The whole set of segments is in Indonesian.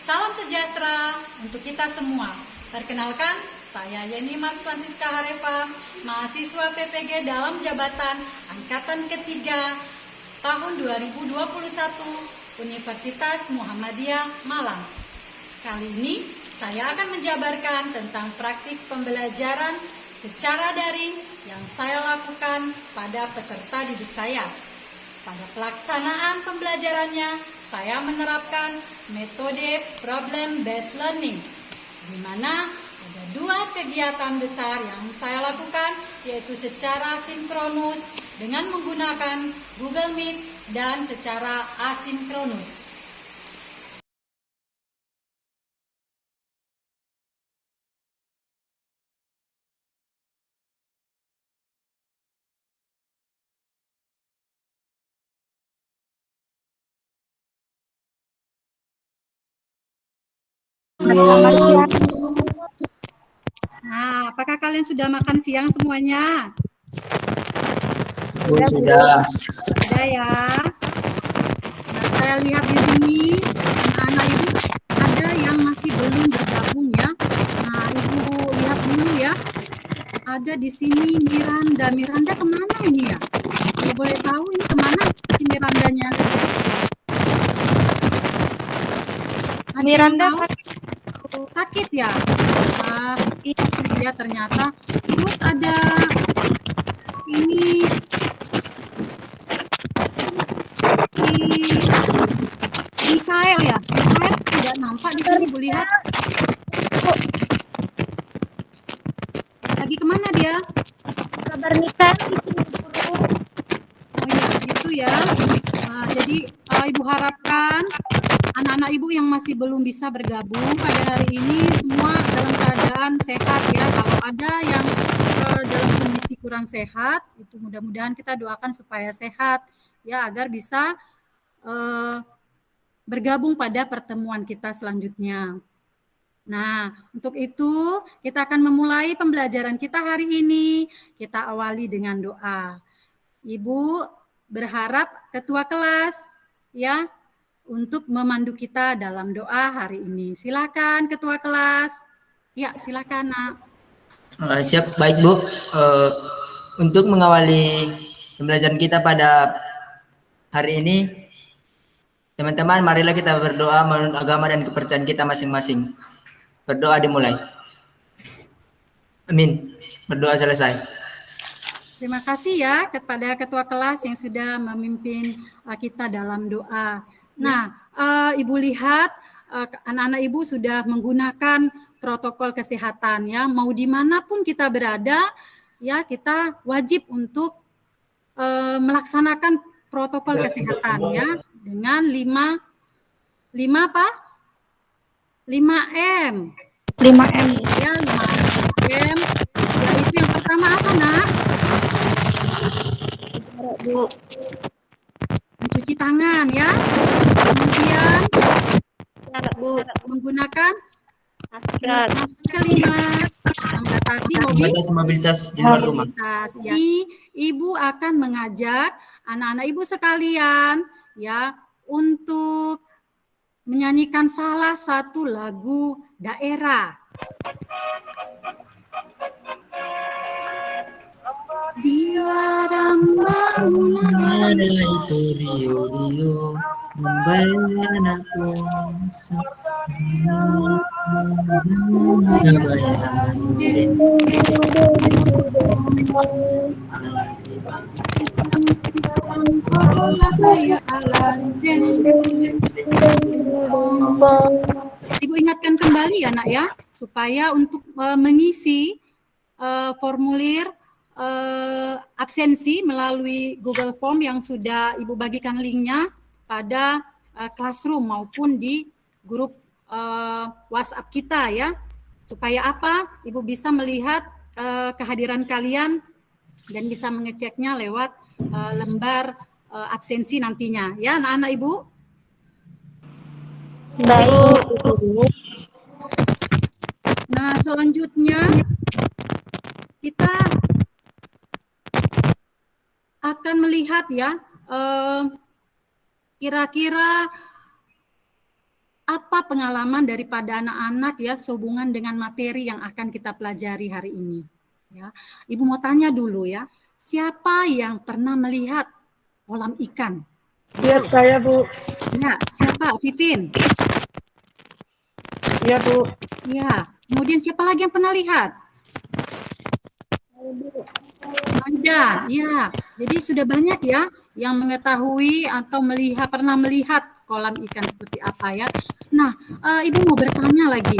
Salam sejahtera untuk kita semua. Perkenalkan, saya Yeni Mas Francisca Harefa, mahasiswa PPG dalam jabatan Angkatan Ketiga tahun 2021 Universitas Muhammadiyah Malang. Kali ini saya akan menjabarkan tentang praktik pembelajaran secara daring yang saya lakukan pada peserta didik saya. Pada pelaksanaan pembelajarannya, saya menerapkan metode problem-based learning, di mana ada dua kegiatan besar yang saya lakukan, yaitu secara sinkronus dengan menggunakan Google Meet dan secara asinkronus. Nah, apakah kalian sudah makan siang semuanya? Sudah. Sudah ya. Nah, saya lihat di sini anak-anak ibu ada yang masih belum bergabung ya. Nah, ibu lihat dulu ya. Ada di sini Miranda. Miranda kemana ini ya? Kalau boleh tahu ini kemana si Mirandanya? Miranda sakit ya? Sakit ya ternyata. Terus ada ini Mikael ya? Mikael tidak nampak di sini, Bu lihat. Lagi kemana dia? kabar Mikael Oh ya, gitu ya. Nah, jadi Ibu harapkan anak-anak Ibu yang masih belum bisa bergabung pada hari ini semua dalam keadaan sehat ya. Kalau ada yang dalam kondisi kurang sehat, itu mudah-mudahan kita doakan supaya sehat ya, agar bisa bergabung pada pertemuan kita selanjutnya. Nah, untuk itu kita akan memulai pembelajaran kita hari ini. Kita awali dengan doa. Ibu berharap ketua kelas ya untuk memandu kita dalam doa hari ini. Silakan ketua kelas. Ya, silakan Nak. Siap, baik Bu. Untuk mengawali pembelajaran kita pada hari ini, teman-teman, marilah kita berdoa menurut agama dan kepercayaan kita masing-masing. Berdoa dimulai. Amin. Berdoa selesai. Terima kasih ya kepada ketua kelas yang sudah memimpin kita dalam doa. Nah, Ibu lihat anak-anak Ibu sudah menggunakan protokol kesehatan ya. Mau dimanapun kita berada, ya kita wajib untuk melaksanakan protokol kesehatan ya dengan 5 apa? 5M. 5M. Ya, 5M. Ya, itu yang pertama apa, Nak? Bu. Mencuci tangan ya. Kemudian Bu. menggunakan Masker. kelima, membatasi mobilitas di luar rumah. Ya. Ibu akan mengajak anak-anak Ibu sekalian ya untuk menyanyikan salah satu lagu daerah. Di ladang bangunan ada itu Rio membayang aku Ibu ingatkan kembali ya Nak ya, supaya untuk mengisi formulir absensi melalui Google Form yang sudah Ibu bagikan linknya pada Classroom maupun di grup WhatsApp kita ya, supaya apa? Ibu bisa melihat kehadiran kalian dan bisa mengeceknya lewat lembar absensi nantinya ya anak-anak Ibu. Baik. Nah, selanjutnya kita akan melihat ya kira-kira apa pengalaman daripada anak-anak ya sehubungan dengan materi yang akan kita pelajari hari ini. Ya, Ibu mau tanya dulu ya, siapa yang pernah melihat kolam ikan? Lihat saya, Bu. Ya, siapa? Vivin. Iya, Bu. Ya, kemudian siapa lagi yang pernah lihat? Ada, ya. Jadi sudah banyak ya yang mengetahui atau pernah melihat kolam ikan seperti apa ya. Nah, Ibu mau bertanya lagi.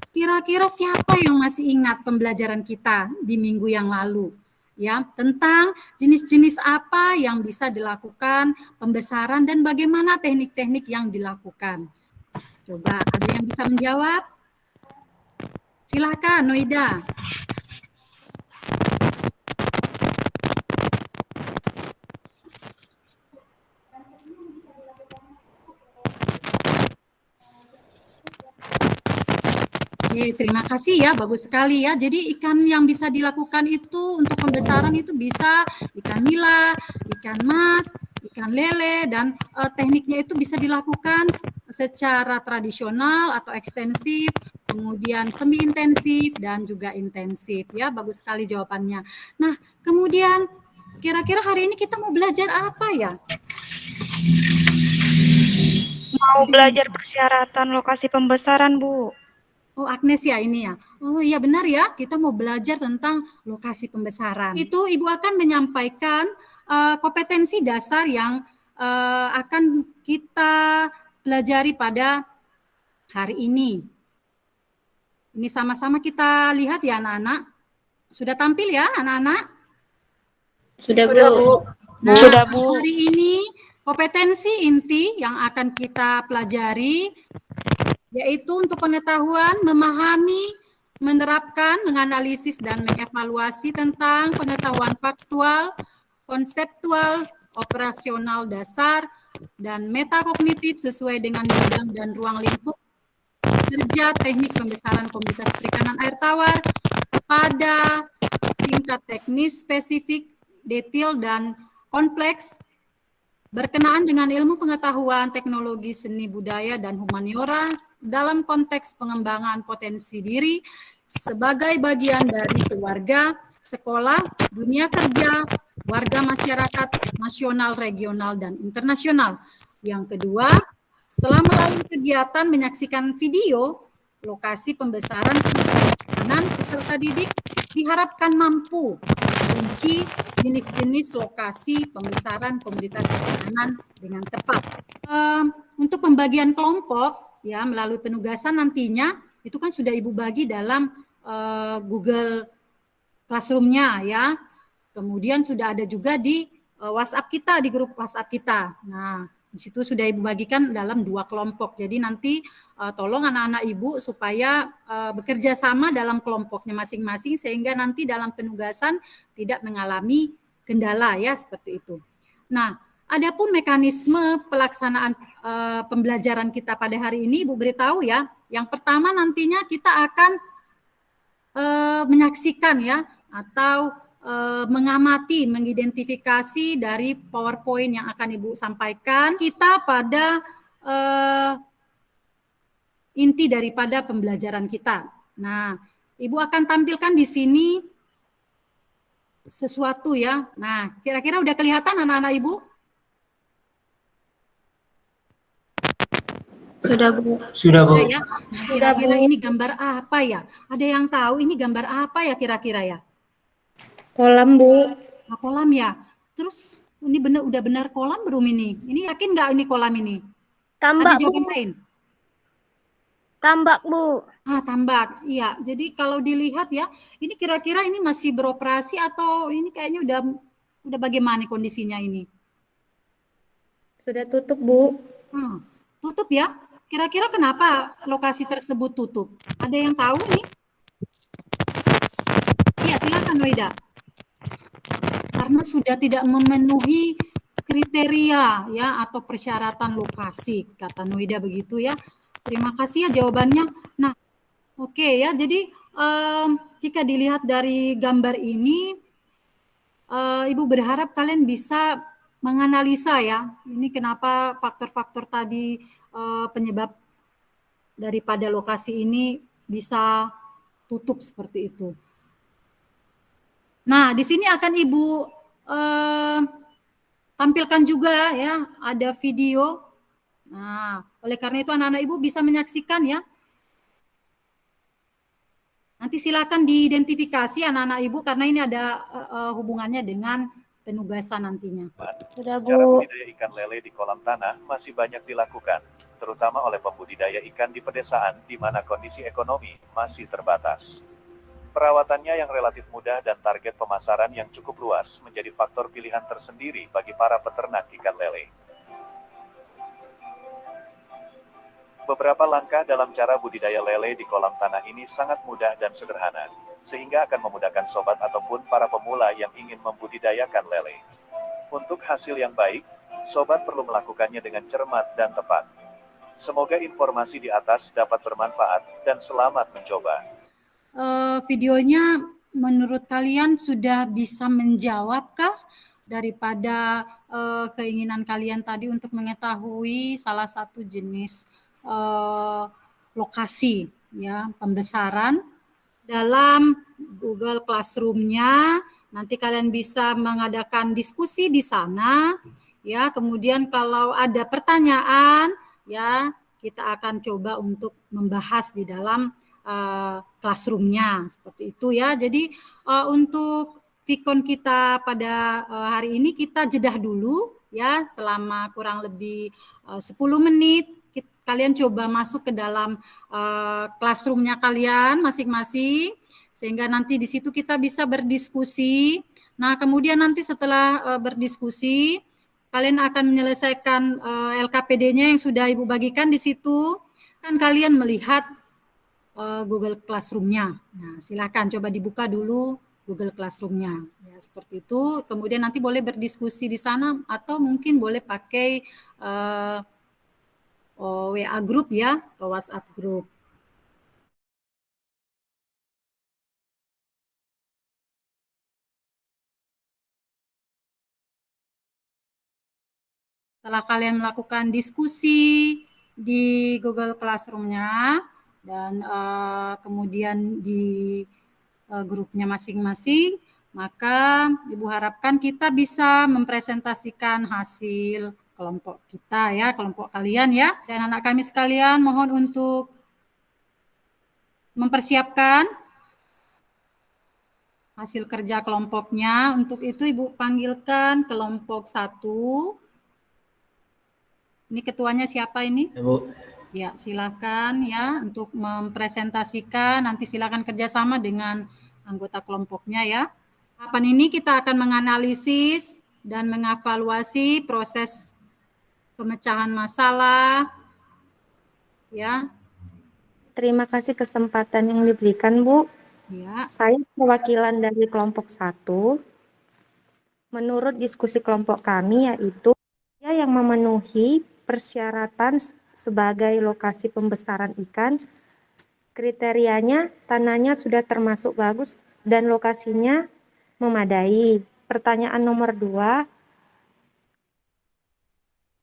Kira-kira siapa yang masih ingat pembelajaran kita di minggu yang lalu? Ya, tentang jenis-jenis apa yang bisa dilakukan pembesaran dan bagaimana teknik-teknik yang dilakukan. Coba ada yang bisa menjawab? Silakan, Noida. Oke, terima kasih ya, bagus sekali ya. Jadi ikan yang bisa dilakukan itu untuk pembesaran itu bisa ikan nila, ikan mas, ikan lele, dan tekniknya itu bisa dilakukan secara tradisional atau ekstensif, kemudian semi intensif dan juga intensif ya. Bagus sekali jawabannya. Nah, kemudian kira-kira hari ini kita mau belajar apa ya? Mau belajar persyaratan lokasi pembesaran, Bu. Oh, Agnes ya ini ya. Oh iya benar ya, kita mau belajar tentang lokasi pembesaran. Itu Ibu akan menyampaikan kompetensi dasar yang akan kita pelajari pada hari ini. Ini sama-sama kita lihat ya anak-anak. Sudah tampil ya anak-anak? Sudah, Bu. Nah, Sudah, Bu. hari ini kompetensi inti yang akan kita pelajari yaitu untuk pengetahuan, memahami, menerapkan, menganalisis, dan mengevaluasi tentang pengetahuan faktual, konseptual, operasional dasar, dan metakognitif sesuai dengan bidang dan ruang lingkup kerja teknik pembesaran komunitas perikanan air tawar pada tingkat teknis spesifik, detail, dan kompleks berkenaan dengan ilmu pengetahuan, teknologi, seni budaya, dan humaniora dalam konteks pengembangan potensi diri sebagai bagian dari keluarga, sekolah, dunia kerja, warga masyarakat nasional, regional, dan internasional. Yang kedua, setelah melalui kegiatan menyaksikan video, lokasi pembesaran kanan peserta didik diharapkan mampu kunci jenis-jenis lokasi pembesaran komoditas perikanan dengan tepat. Untuk pembagian kelompok ya melalui penugasan nantinya itu kan sudah Ibu bagi dalam Google Classroom-nya ya. Kemudian sudah ada juga di WhatsApp kita, di grup WhatsApp kita. Nah, di situ sudah Ibu bagikan dalam 2 kelompok. Jadi nanti tolong anak-anak Ibu supaya bekerja sama dalam kelompoknya masing-masing sehingga nanti dalam penugasan tidak mengalami kendala ya seperti itu. Nah, adapun mekanisme pelaksanaan pembelajaran kita pada hari ini Ibu beritahu ya. Yang pertama nantinya kita akan menyaksikan ya atau mengamati, mengidentifikasi dari PowerPoint yang akan Ibu sampaikan kita pada inti daripada pembelajaran kita. Nah, Ibu akan tampilkan di sini sesuatu ya. Nah, kira-kira udah kelihatan anak-anak Ibu? Sudah, Bu. Sudah, Bu. Ya. Nah, kira-kira ini gambar apa ya? Ada yang tahu ini gambar apa ya kira-kira ya? Kolam, Bu. Nah, kolam ya. Terus ini udah benar kolam belum ini? Ini yakin nggak ini kolam ini? Tambak, Ada jawaban Bu. lain? Tambak, Bu. Tambak. Iya. Jadi kalau dilihat ya, ini kira-kira ini masih beroperasi atau ini kayaknya udah bagaimana kondisinya ini? Sudah tutup, Bu. Tutup ya. Kira-kira kenapa lokasi tersebut tutup? Ada yang tahu nih? Iya, silakan Noida. Karena sudah tidak memenuhi kriteria ya atau persyaratan lokasi, kata Noida begitu ya. Terima kasih ya jawabannya. Nah, oke ya. Jadi jika dilihat dari gambar ini, Ibu berharap kalian bisa menganalisa ya. Ini kenapa faktor-faktor tadi penyebab daripada lokasi ini bisa tutup seperti itu. Nah, di sini akan Ibu tampilkan juga ya, ada video. Nah, oleh karena itu anak-anak Ibu bisa menyaksikan ya. Nanti silakan diidentifikasi anak-anak Ibu karena ini ada hubungannya dengan penugasan nantinya. Sudah, Cara Bu. budidaya ikan lele di kolam tanah masih banyak dilakukan, terutama oleh pembudidaya ikan di pedesaan di mana kondisi ekonomi masih terbatas. Perawatannya yang relatif mudah dan target pemasaran yang cukup luas menjadi faktor pilihan tersendiri bagi para peternak ikan lele. Beberapa langkah dalam cara budidaya lele di kolam tanah ini sangat mudah dan sederhana, sehingga akan memudahkan sobat ataupun para pemula yang ingin membudidayakan lele. Untuk hasil yang baik, sobat perlu melakukannya dengan cermat dan tepat. Semoga informasi di atas dapat bermanfaat dan selamat mencoba. Videonya menurut kalian sudah bisa menjawabkah daripada keinginan kalian tadi untuk mengetahui salah satu jenis lokasi ya pembesaran dalam Google Classroom-nya. Nanti kalian bisa mengadakan diskusi di sana ya. Kemudian kalau ada pertanyaan ya kita akan coba untuk membahas di dalam classroom-nya seperti itu ya. Jadi untuk Vicon kita pada hari ini kita jedah dulu ya selama kurang lebih 10 menit. Kalian coba masuk ke dalam classroom-nya kalian masing-masing sehingga nanti di situ kita bisa berdiskusi. Nah, kemudian nanti setelah berdiskusi kalian akan menyelesaikan LKPD-nya yang sudah Ibu bagikan di situ. Kan kalian melihat Google Classroom-nya. Nah, silakan coba dibuka dulu Google Classroom-nya. Ya, seperti itu. Kemudian nanti boleh berdiskusi di sana atau mungkin boleh pakai WA group ya, atau WhatsApp group. Setelah kalian melakukan diskusi di Google Classroom-nya dan kemudian di grupnya masing-masing, maka Ibu harapkan kita bisa mempresentasikan hasil kelompok kita ya, kelompok kalian ya. Dan anak kami sekalian mohon untuk mempersiapkan hasil kerja kelompoknya. Untuk itu Ibu panggilkan kelompok 1. Ini ketuanya siapa ini? Ya, Bu. Ya, silakan ya untuk mempresentasikan. Nanti silakan kerjasama dengan anggota kelompoknya ya. Tahapan ini kita akan menganalisis dan mengevaluasi proses pemecahan masalah ya. Terima kasih kesempatan yang diberikan, Bu. Ya. Saya perwakilan dari kelompok 1. Menurut diskusi kelompok kami yaitu yang memenuhi persyaratan sebagai lokasi pembesaran ikan. Kriterianya tanahnya sudah termasuk bagus dan lokasinya memadai. Pertanyaan nomor 2.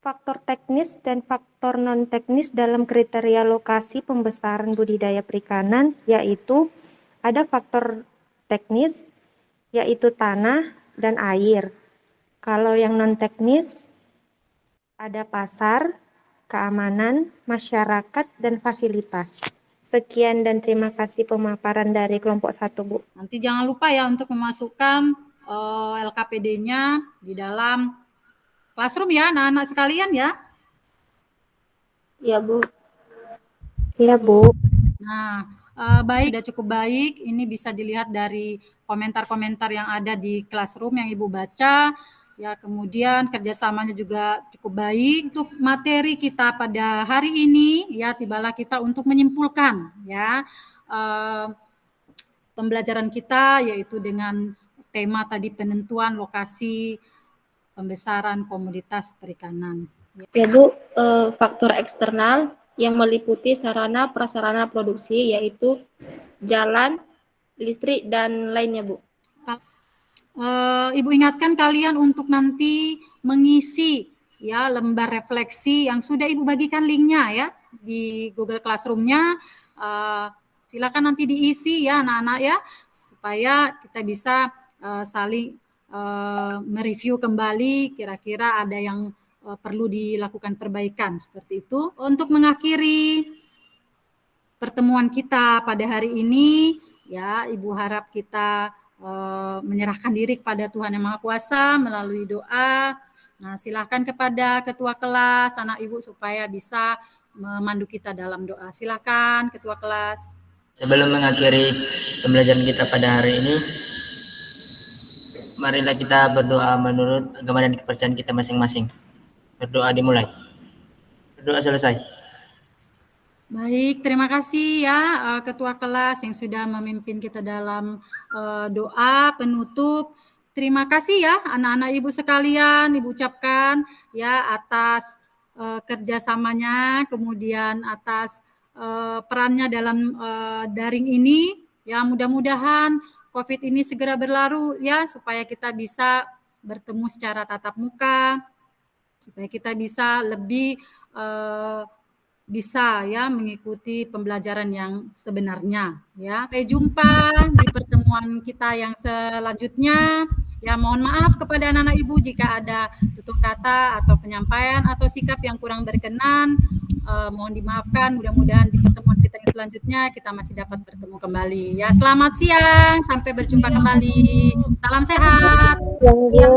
Faktor teknis dan faktor non-teknis dalam kriteria lokasi pembesaran budidaya perikanan yaitu ada faktor teknis yaitu tanah dan air. Kalau yang non-teknis ada pasar, keamanan, masyarakat, dan fasilitas. Sekian dan terima kasih pemaparan dari kelompok 1, Bu. Nanti jangan lupa ya untuk memasukkan LKPD-nya di dalam classroom ya, anak-anak sekalian ya. Ya, Bu. Iya, Bu. Nah, baik, sudah cukup baik. Ini bisa dilihat dari komentar-komentar yang ada di classroom yang Ibu baca. Ya, kemudian kerjasamanya juga cukup baik. Untuk materi kita pada hari ini, ya tibalah kita untuk menyimpulkan ya pembelajaran kita yaitu dengan tema tadi penentuan lokasi pembesaran komoditas perikanan. Ya, Bu, faktor eksternal yang meliputi sarana prasarana produksi yaitu jalan, listrik, dan lainnya, Bu. Ibu ingatkan kalian untuk nanti mengisi ya lembar refleksi yang sudah Ibu bagikan linknya ya. di Google Classroom-nya. Silakan nanti diisi ya anak-anak ya, supaya kita bisa saling mereview kembali kira-kira ada yang perlu dilakukan perbaikan seperti itu. Untuk mengakhiri pertemuan kita pada hari ini, ya Ibu harap kita menyerahkan diri kepada Tuhan Yang Maha Kuasa melalui doa. Nah, silakan kepada ketua kelas, anak Ibu supaya bisa memandu kita dalam doa. Silakan ketua kelas. Sebelum mengakhiri pembelajaran kita pada hari ini, marilah kita berdoa menurut agama dan kepercayaan kita masing-masing. Berdoa dimulai. Berdoa selesai. Baik, terima kasih ya ketua kelas yang sudah memimpin kita dalam doa penutup. Terima kasih ya anak-anak Ibu sekalian, Ibu ucapkan ya atas kerjasamanya, kemudian atas perannya dalam daring ini. Ya, mudah-mudahan COVID ini segera berlalu ya, supaya kita bisa bertemu secara tatap muka, supaya kita bisa lebih bisa ya mengikuti pembelajaran yang sebenarnya ya. Sampai jumpa di pertemuan kita yang selanjutnya. Ya, mohon maaf kepada anak-anak Ibu jika ada tutur kata atau penyampaian atau sikap yang kurang berkenan. Mohon dimaafkan. Mudah-mudahan di pertemuan kita yang selanjutnya kita masih dapat bertemu kembali. Ya, selamat siang. Sampai berjumpa kembali. Salam sehat. Yang